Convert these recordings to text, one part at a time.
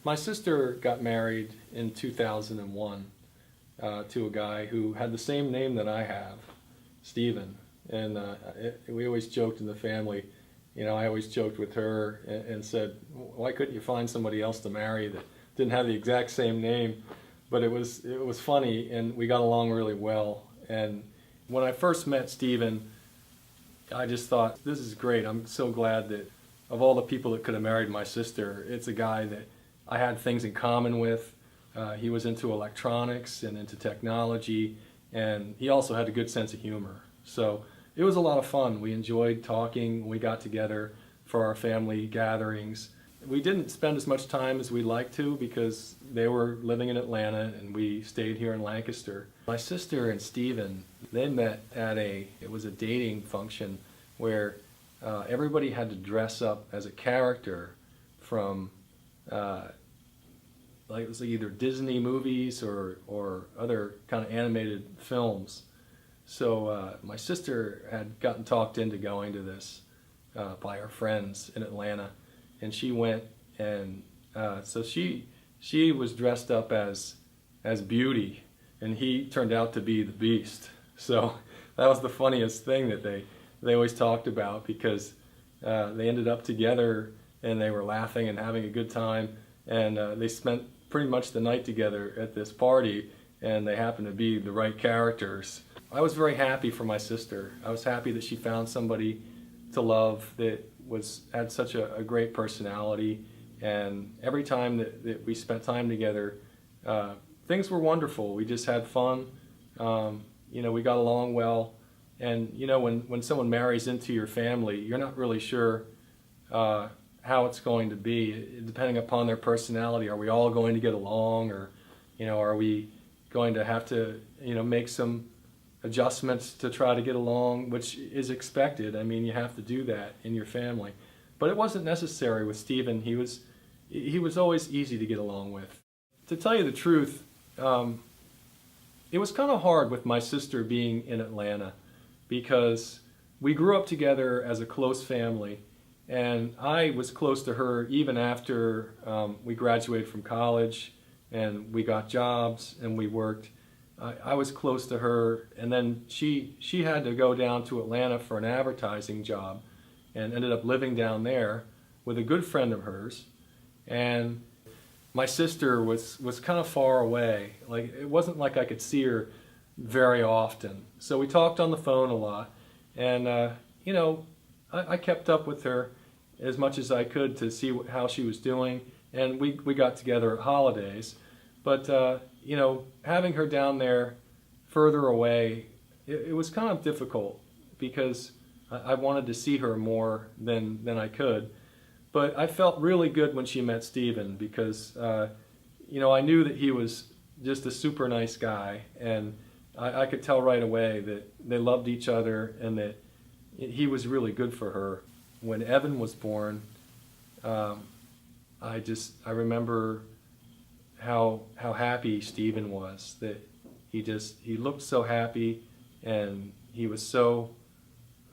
My sister got married in 2001 to a guy who had the same name that I have, Stephen. And we always joked in the family, I always joked with her and said, why couldn't you find somebody else to marry that didn't have the exact same name? But it was funny, and we got along really well. And when I first met Stephen, I just thought, this is great. I'm so glad that of all the people that could have married my sister, it's a guy that I had things in common with. He was into electronics and into technology, and he also had a good sense of humor. So it was a lot of fun. We enjoyed talking. We got together for our family gatherings. We didn't spend as much time as we'd like to because they were living in Atlanta and we stayed here in Lancaster. My sister and Stephen, they met at it was a dating function where everybody had to dress up as a character from like it was either Disney movies or other kind of animated films. So my sister had gotten talked into going to this by her friends in Atlanta, and she went, and so she was dressed up as Beauty, and he turned out to be the Beast. So that was the funniest thing that they always talked about, because they ended up together and they were laughing and having a good time, and they spent pretty much the night together at this party, and they happened to be the right characters. I was very happy for my sister. I was happy that she found somebody to love that had such a great personality, and every time that we spent time together, things were wonderful. We just had fun. We got along well, and when someone marries into your family, you're not really sure how it's going to be, depending upon their personality. Are we all going to get along, or are we going to have to make some adjustments to try to get along, which is expected. I mean, you have to do that in your family. But it wasn't necessary with Stephen. He was always easy to get along with. To tell you the truth, it was kind of hard with my sister being in Atlanta, because we grew up together as a close family, and I was close to her even after we graduated from college and we got jobs and we worked. I was close to her, and then she had to go down to Atlanta for an advertising job and ended up living down there with a good friend of hers. And my sister was kind of far away. Like, it wasn't like I could see her very often. So we talked on the phone a lot, and I kept up with her as much as I could to see how she was doing, and we got together at holidays. But having her down there further away, it was kind of difficult, because I wanted to see her more than I could. But I felt really good when she met Stephen, because I knew that he was just a super nice guy, and I could tell right away that they loved each other and that he was really good for her. When Evan was born, I remember how happy Stephen was, that he looked so happy, and he was so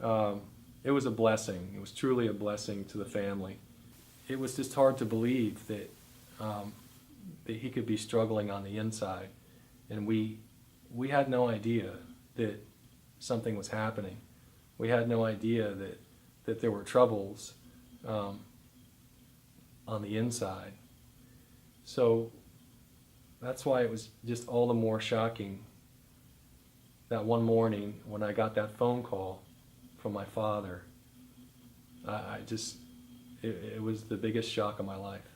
it was a blessing. It was truly a blessing to the family. It was just hard to believe that he could be struggling on the inside, and we had no idea that something was happening. We had no idea that there were troubles on the inside. So that's why it was just all the more shocking that one morning when I got that phone call from my father. It was the biggest shock of my life.